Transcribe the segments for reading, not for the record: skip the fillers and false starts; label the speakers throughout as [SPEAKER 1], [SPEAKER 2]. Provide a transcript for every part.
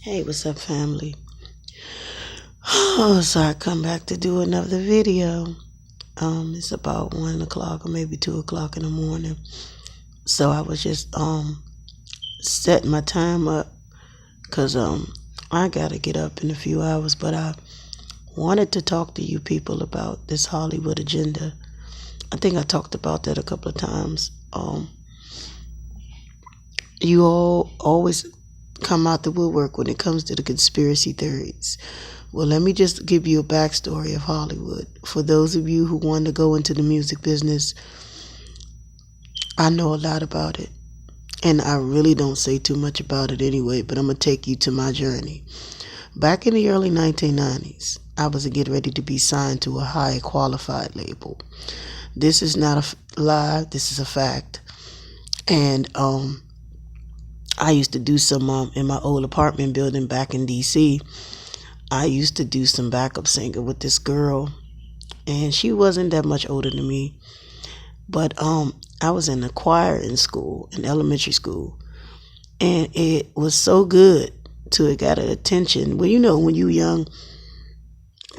[SPEAKER 1] Hey, what's up, family? Oh, so I come back to do another video. It's about 1 o'clock or maybe 2 o'clock in the morning. So I was just setting my time up because I gotta get up in a few hours. But I wanted to talk to you people about this Hollywood agenda. I think I talked about that a couple of times. You all always come out the woodwork when it comes to the conspiracy theories. Well, let me just give you a backstory of Hollywood. For those of you who want to go into the music business, I know a lot about it. And I really don't say too much about it anyway, but I'm going to take you to my journey. Back in the early 1990s, I was getting ready to be signed to a high qualified label. This is not a lie, this is a fact. And I used to do some in my old apartment building back in DC. I used to do some backup singing with this girl, and she wasn't that much older than me. But I was in a choir in school, in elementary school, and it was so good till it got attention. Well, when you young,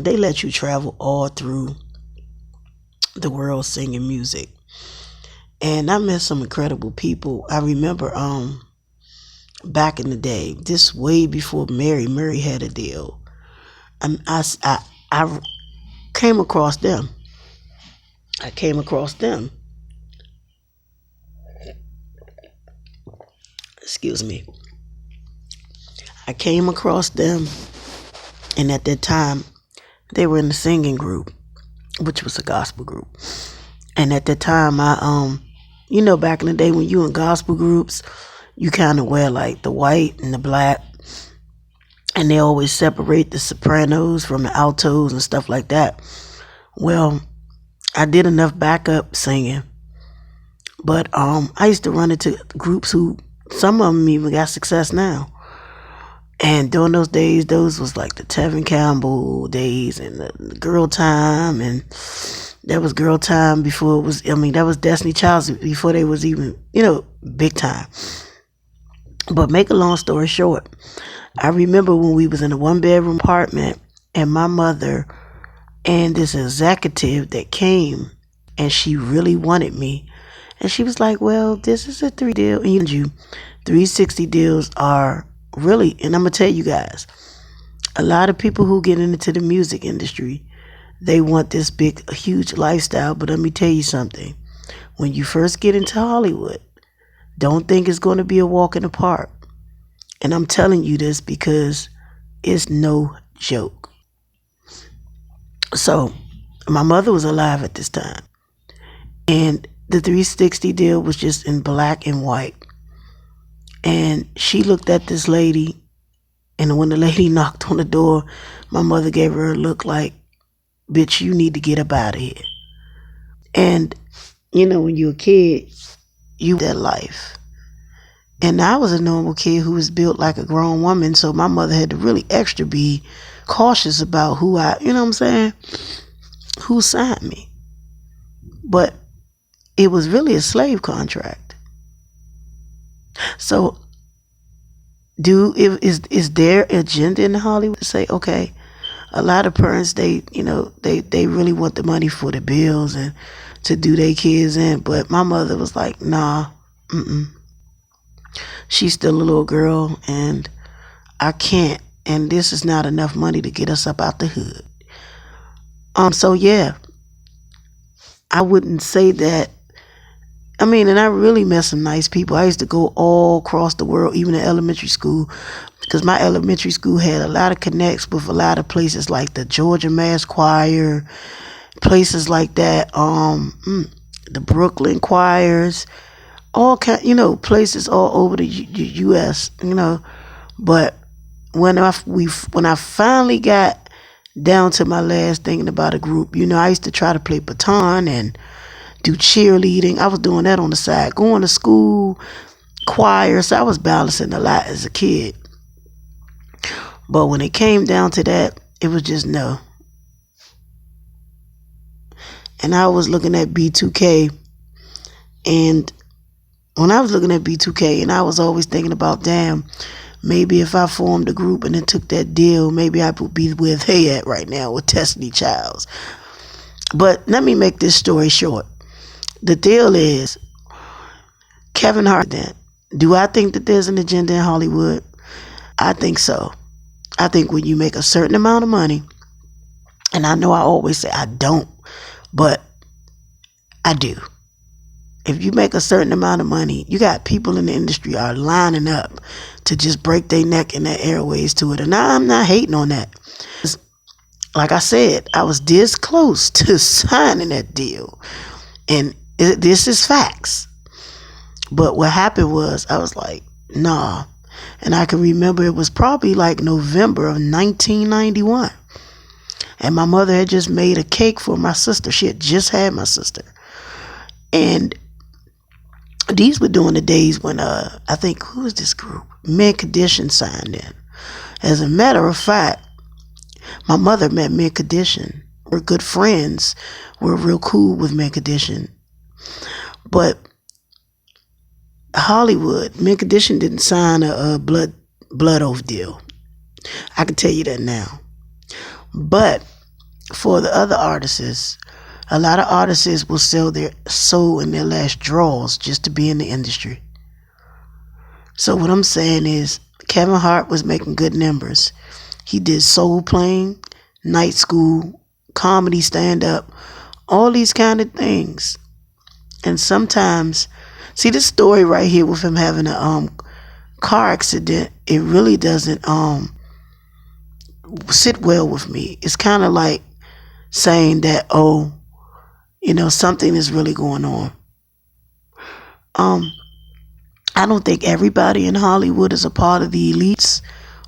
[SPEAKER 1] they let you travel all through the world singing music. And I met some incredible people. I remember back in the day, this way before Mary had a deal. I came across them. I came across them. Excuse me. I came across them, and at that time, they were in the singing group, which was a gospel group. And at that time, back in the day when you in gospel groups, you kind of wear like the white and the black, and they always separate the sopranos from the altos and stuff like that. Well, I did enough backup singing, but I used to run into groups who, some of them even got success now. And during those days, those was like the Tevin Campbell days and the Girl Time, and that was Girl Time before it was, that was Destiny Child before they was even, big time. But make a long story short, I remember when we was in a 1-bedroom apartment, and my mother and this executive that came, and she really wanted me. And she was like, well, this is a 3 deal. And 360 deals are really, and I'm going to tell you guys, a lot of people who get into the music industry, they want this big, huge lifestyle. But let me tell you something. When you first get into Hollywood, don't think it's going to be a walk in the park. And I'm telling you this because it's no joke. So my mother was alive at this time, and the 360 deal was just in black and white. And she looked at this lady, and when the lady knocked on the door, my mother gave her a look like, bitch, you need to get up out of here. And when you're a kid, you that life. And I was a normal kid who was built like a grown woman, so my mother had to really extra be cautious about who who signed me. But it was really a slave contract. So is there agenda in Hollywood to say, okay, a lot of parents, they really want the money for the bills and to do their kids in, but my mother was like, nah, she's still a little girl, and I can't, and this is not enough money to get us up out the hood. So yeah, I wouldn't say that. And I really met some nice people. I used to go all across the world, even in elementary school, because my elementary school had a lot of connects with a lot of places like the Georgia Mass Choir, places like that, the Brooklyn choirs, all places all over the U.S. But when I finally got down to my last thinking about a group, I used to try to play baton and do cheerleading. I was doing that on the side, going to school, choir. So I was balancing a lot as a kid. But when it came down to that, it was just no. And I was looking at B2K, and when I was looking at B2K, and I was always thinking about, damn, maybe if I formed a group and then took that deal, maybe I would be where they at right now with Destiny Childs. But let me make this story short. The deal is, Kevin Hart, do I think that there's an agenda in Hollywood? I think so. I think when you make a certain amount of money, and I know I always say I don't, but I do. If you make a certain amount of money, you got people in the industry are lining up to just break their neck and their airways to it. And I'm not hating on that. Like I said, I was this close to signing that deal. And this is facts. But what happened was, I was like, nah. And I can remember it was probably like November of 1991. And my mother had just made a cake for my sister. She had just had my sister. And these were during the days when, I think, who was this group? Mid Condition signed in. As a matter of fact, my mother met Mid Condition. We're good friends. We're real cool with Mid Condition. But Hollywood, Mid Condition didn't sign a blood oath deal. I can tell you that now. But for the other artists, a lot of artists will sell their soul in their last draws just to be in the industry. So what I'm saying is, Kevin Hart was making good numbers. He did Soul Plane, Night School, comedy, stand-up, all these kind of things. And sometimes, see this story right here with him having a car accident, it really doesn't sit well with me. It's kind of like saying that, oh, something is really going on. I don't think everybody in Hollywood is a part of the elites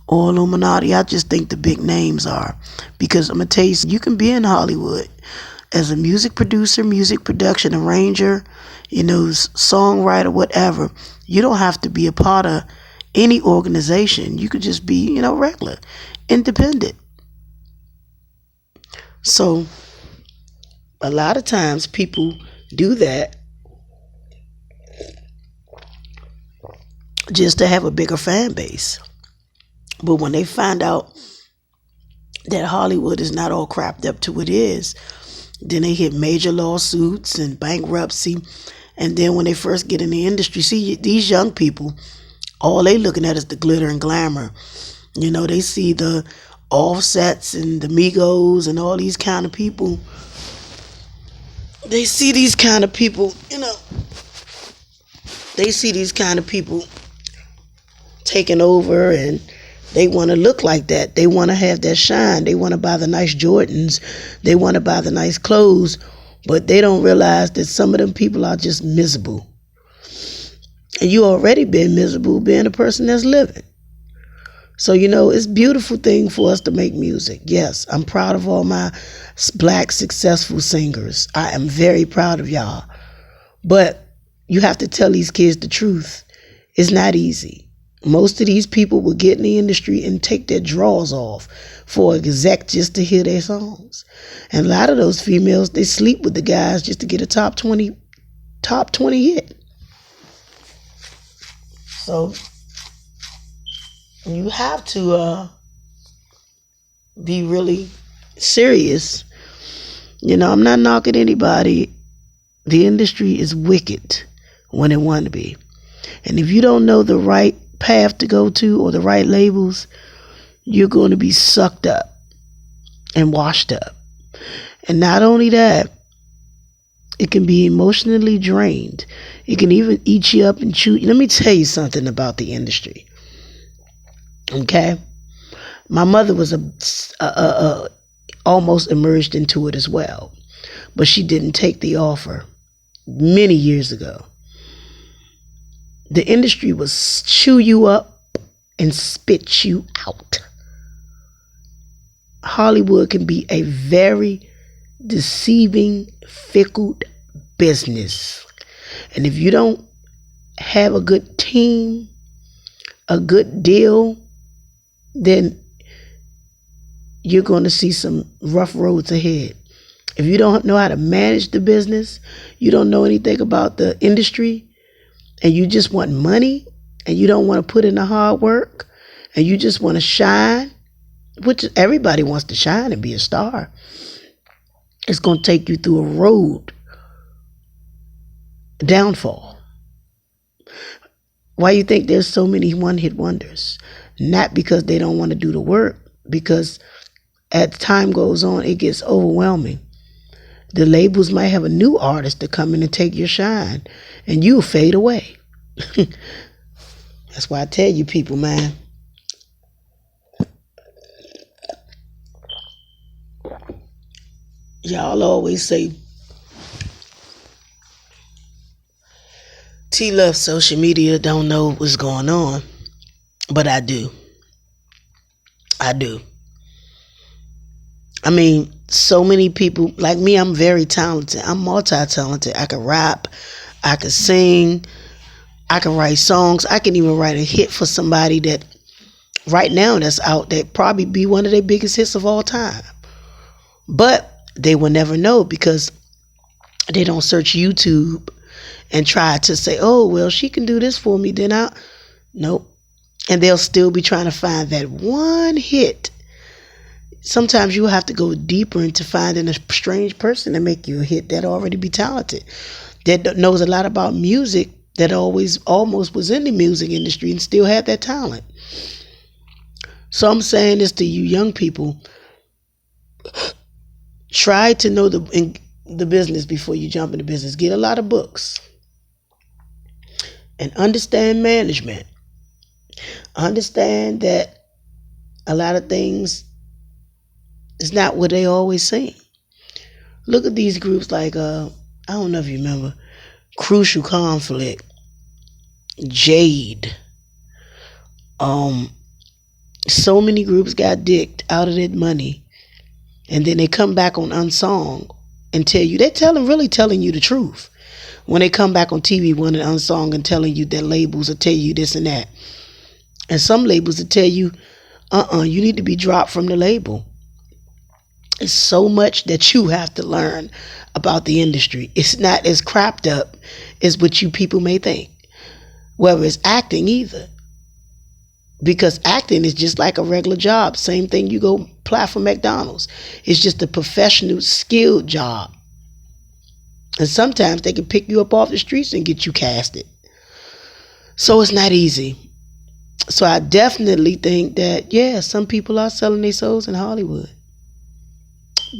[SPEAKER 1] or Illuminati. I just think the big names are. Because I'm going to tell you, you can be in Hollywood as a music producer, music production arranger, songwriter, whatever. You don't have to be a part of any organization. You could just be, regular, independent. So a lot of times people do that just to have a bigger fan base. But when they find out that Hollywood is not all crapped up to what it is, then they hit major lawsuits and bankruptcy. And then when they first get in the industry, see, these young people, all they looking at is the glitter and glamour. They see the Offsets and the Migos and all these kind of people. They see these kind of people, they see these kind of people taking over, and they want to look like that. They want to have that shine. They want to buy the nice Jordans. They want to buy the nice clothes, but they don't realize that some of them people are just miserable. And you already been miserable being a person that's living. So, it's a beautiful thing for us to make music. Yes, I'm proud of all my black successful singers. I am very proud of y'all. But you have to tell these kids the truth. It's not easy. Most of these people will get in the industry and take their drawers off for a exec just to hear their songs. And a lot of those females, they sleep with the guys just to get a top 20 hit. So you have to be really serious. I'm not knocking anybody. The industry is wicked when it want to be. And if you don't know the right path to go to or the right labels, you're going to be sucked up and washed up. And not only that, it can be emotionally drained. It can even eat you up and chew. Let me tell you something about the industry. Okay? My mother was almost emerged into it as well. But she didn't take the offer many years ago. The industry will chew you up and spit you out. Hollywood can be a very deceiving, fickle business. And if you don't have a good team, a good deal, then you're going to see some rough roads ahead. If you don't know how to manage the business, you don't know anything about the industry, and you just want money, and you don't want to put in the hard work, and you just want to shine, which everybody wants to shine and be a star, it's going to take you through a road downfall. Why you think there's so many one-hit wonders? Not because they don't want to do the work, because as time goes on, it gets overwhelming. The labels might have a new artist to come in and take your shine, and you'll fade away. That's why I tell you people, man. Y'all always say, T love social media, don't know what's going on. But I do. I do. I mean, so many people, like me, I'm very talented. I'm multi-talented. I can rap, I can sing, I can write songs. I can even write a hit for somebody that right now that's out that probably be one of their biggest hits of all time. But they will never know because they don't search YouTube and try to say, oh, well, she can do this for me. Then nope. And they'll still be trying to find that one hit. Sometimes you have to go deeper into finding a strange person to make you a hit that already be talented, that knows a lot about music, that almost was in the music industry and still had that talent. So I'm saying this to you young people. Try to know the business before you jump into business. Get a lot of books and understand management. Understand that a lot of things is not what they always say. Look at these groups like, I don't know if you remember, Crucial Conflict, Jade. So many groups got dicked out of their money, and then they come back on Unsung and tell you, really telling you the truth. When they come back on TV, one and Unsung and telling you that labels will tell you this and that. And some labels will tell you, you need to be dropped from the label. It's so much that you have to learn about the industry. It's not as crapped up as what you people may think. Whether it's acting either. Because acting is just like a regular job. Same thing you go apply for McDonald's. It's just a professional, skilled job. And sometimes they can pick you up off the streets and get you casted. So it's not easy. So I definitely think that, yeah, some people are selling their souls in Hollywood.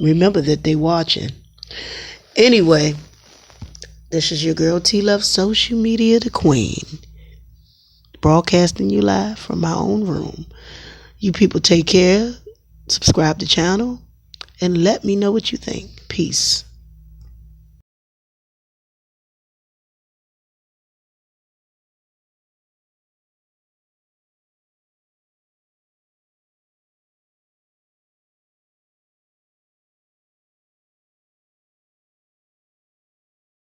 [SPEAKER 1] Remember that they watching. Anyway, this is your girl T Love, social media the queen. Broadcasting you live from my own room. You people take care. Subscribe to the channel. And let me know what you think. Peace.